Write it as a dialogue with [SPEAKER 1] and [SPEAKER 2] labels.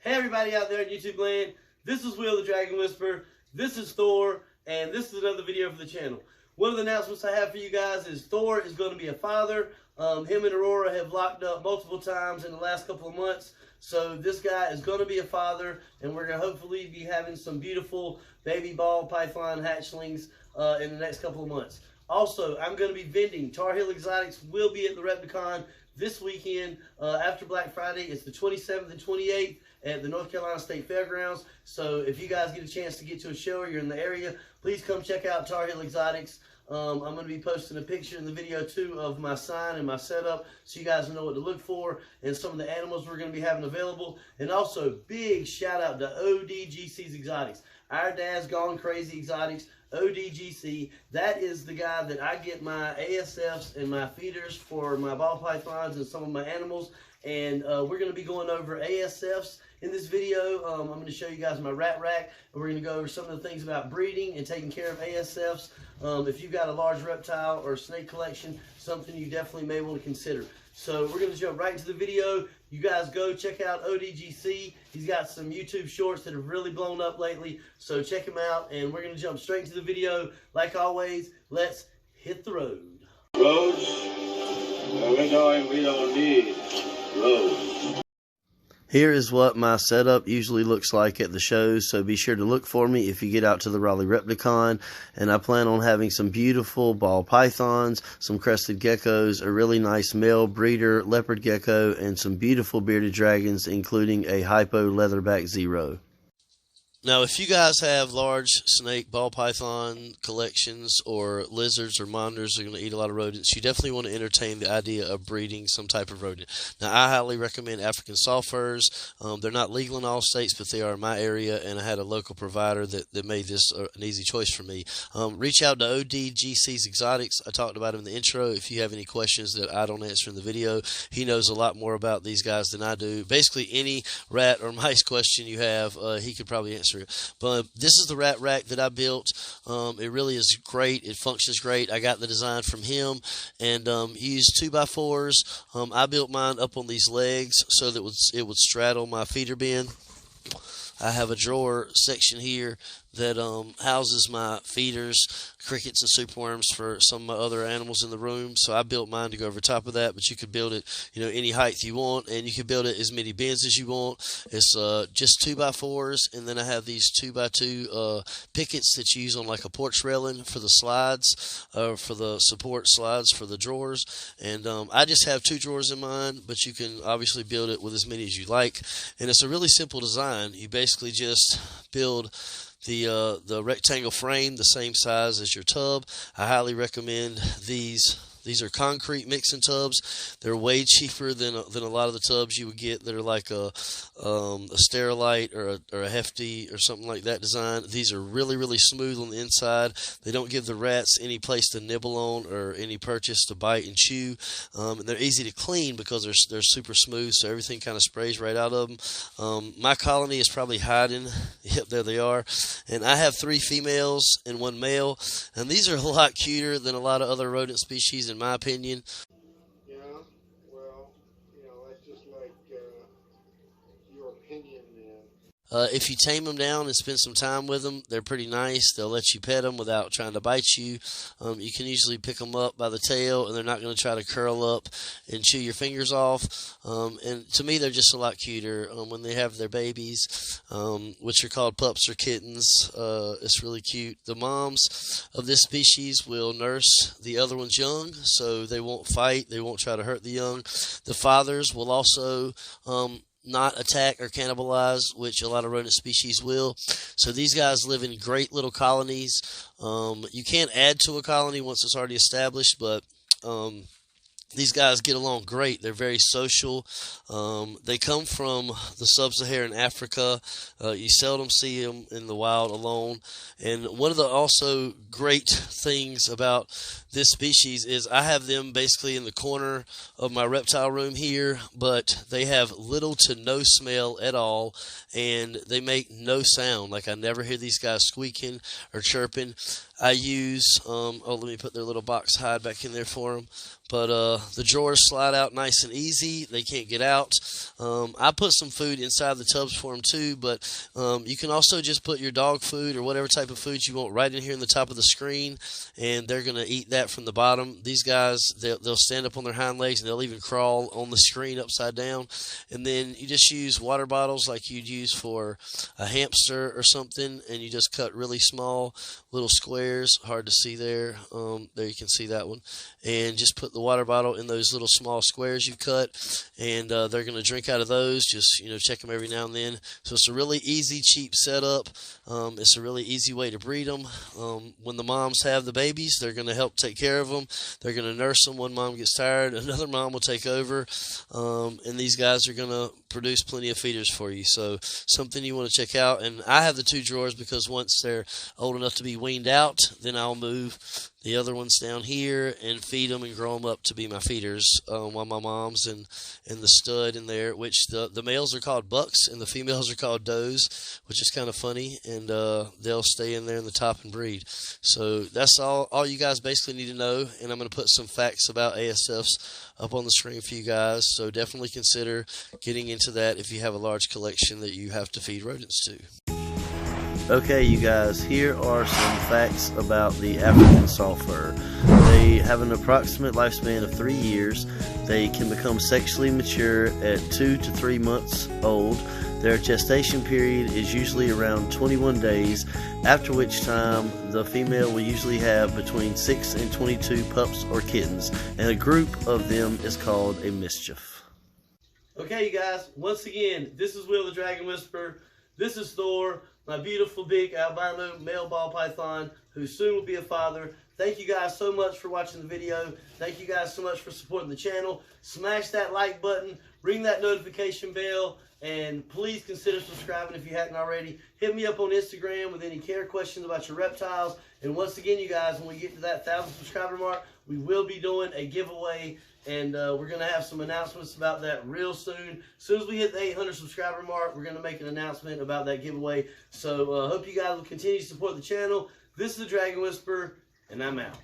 [SPEAKER 1] Hey everybody out there in YouTube land, this is Will the Dragon Whisperer, this is Thor, and this is another video for the channel. One of the announcements I have for you guys is Thor is going to be a father. Him and Aurora have locked up multiple times in the last couple of months, so this guy is going to be a father, and we're going to hopefully be having some beautiful baby ball python hatchlings in the next couple of months. Also, I'm going to be vending. Tar Heel Exotics will be at the Repticon this weekend after Black Friday. It's the 27th and 28th at the North Carolina State Fairgrounds. So if you guys get a chance to get to a show or you're in the area, please come check out Tar Heel Exotics. I'm going to be posting a picture in the video too of my sign and my setup so you guys know what to look for and some of the animals we're going to be having available. And also, big shout out to ODGC's Exotics. Our dad's gone crazy exotics. ODGC, that is the guy that I get my ASFs and my feeders for my ball pythons and some of my animals. And we're going to be going over ASFs in this video. I'm going to show you guys my rat rack, and we're going to go over some of the things about breeding and taking care of ASFs. If you've got a large reptile or snake collection, something you definitely may want to consider. So we're going to jump right into the video. You guys go check out ODGC. He's got some YouTube shorts that have really blown up lately. So check him out, and we're going to jump straight into the video. Like always, let's hit the road.
[SPEAKER 2] Roads? Where we're going, we don't need roads.
[SPEAKER 1] Here is what my setup usually looks like at the shows, so be sure to look for me if you get out to the Raleigh Repticon. And I plan on having some beautiful ball pythons, some crested geckos, a really nice male breeder leopard gecko, and some beautiful bearded dragons, including a hypo leatherback zero. Now, if you guys have large snake, ball python collections, or lizards or monitors are going to eat a lot of rodents, you definitely want to entertain the idea of breeding some type of rodent. Now, I highly recommend African soft furs. They're not legal in all states, but they are in my area, and I had a local provider that made this an easy choice for me. Reach out to ODGC's Exotics. I talked about him in the intro. If you have any questions that I don't answer in the video, he knows a lot more about these guys than I do. Basically, any rat or mice question you have, he could probably answer. But this is the rat rack that I built. It really is great. It functions great. I got the design from him and used 2x4s. I built mine up on these legs so that it would straddle my feeder bin. I have a drawer section here that houses my feeders, crickets and superworms for some of my other animals in the room. So I built mine to go over top of that, but you could build it, any height you want, and you can build it as many bins as you want. It's just 2x4s, and then I have these 2x2 pickets that you use on like a porch railing for the slides, for the support slides for the drawers. And I just have 2 drawers in mine, but you can obviously build it with as many as you like. And it's a really simple design. You basically just build the rectangle frame the same size as your tub. I highly recommend these. These are concrete mixing tubs. They're way cheaper than a lot of the tubs you would get that are like a Sterilite or a Hefty or something like that design. These are really, really smooth on the inside. They don't give the rats any place to nibble on or any purchase to bite and chew. And they're easy to clean because they're super smooth, so everything kind of sprays right out of them. My colony is probably hiding. Yep, there they are. And I have 3 females and 1 male. And these are a lot cuter than a lot of other rodent species, in my opinion.
[SPEAKER 3] Yeah, well, that's just like your opinion, man.
[SPEAKER 1] If you tame them down and spend some time with them, they're pretty nice. They'll let you pet them without trying to bite you. You can usually pick them up by the tail, and they're not going to try to curl up and chew your fingers off. And to me, they're just a lot cuter when they have their babies, which are called pups or kittens. It's really cute. The moms of this species will nurse the other ones young, so they won't fight. They won't try to hurt the young. The fathers will also not attack or cannibalize, which a lot of rodent species will. So these guys live in great little colonies. You can't add to a colony once it's already established, but these guys get along great. They're very social. They come from the sub-Saharan Africa. You seldom see them in the wild alone. And one of the also great things about this species is I have them basically in the corner of my reptile room here, but they have little to no smell at all, and they make no sound. Like, I never hear these guys squeaking or chirping. I use, let me put their little box hide back in there for them. But the drawers slide out nice and easy. They can't get out. I put some food inside the tubs for them too, but you can also just put your dog food or whatever type of food you want right in here in the top of the screen, and they're going to eat that from the bottom. These guys, they'll stand up on their hind legs, and they'll even crawl on the screen upside down. And then you just use water bottles like you'd use for a hamster or something, and you just cut really small little squares. Hard to see there. There you can see that one. And just put the water bottle in those little small squares you've cut, and they're going to drink out of those. Just check them every now and then. So it's a really easy, cheap setup. It's a really easy way to breed them. When the moms have the babies, they're going to help take care of them. They're going to nurse them. One mom gets tired, another mom will take over, and these guys are going to produce plenty of feeders for you. So something you want to check out. And I have the 2 drawers because once they're old enough to be weaned out, then I'll move the other ones down here and feed them and grow them up to be my feeders, while my mom's and the stud in there, which the males are called bucks and the females are called does, which is kind of funny, and they'll stay in there in the top and breed. So that's all you guys basically need to know, and I'm going to put some facts about ASFs up on the screen for you guys, so definitely consider getting into that if you have a large collection that you have to feed rodents to.
[SPEAKER 2] Okay, you guys, here are some facts about the African salt fur. They have an approximate lifespan of 3 years. They can become sexually mature at 2 to 3 months old. Their gestation period is usually around 21 days, after which time the female will usually have between 6 and 22 pups or kittens, and a group of them is called a mischief. Okay, you guys, once again, this is Will the Dragon Whisperer. This is Thor, my beautiful big albino male ball python who soon will be a father. Thank you guys so much for watching the video. Thank you guys so much for supporting the channel. Smash that like button, ring that notification bell, and please consider subscribing if you hadn't already. Hit me up on Instagram with any care questions about your reptiles. And once again, you guys, when we get to that 1,000 subscriber mark, we will be doing a giveaway. And we're going to have some announcements about that real soon. As soon as we hit the 800 subscriber mark, we're going to make an announcement about that giveaway. So hope you guys will continue to support the channel. This is the Dragon Whisperer, and I'm out.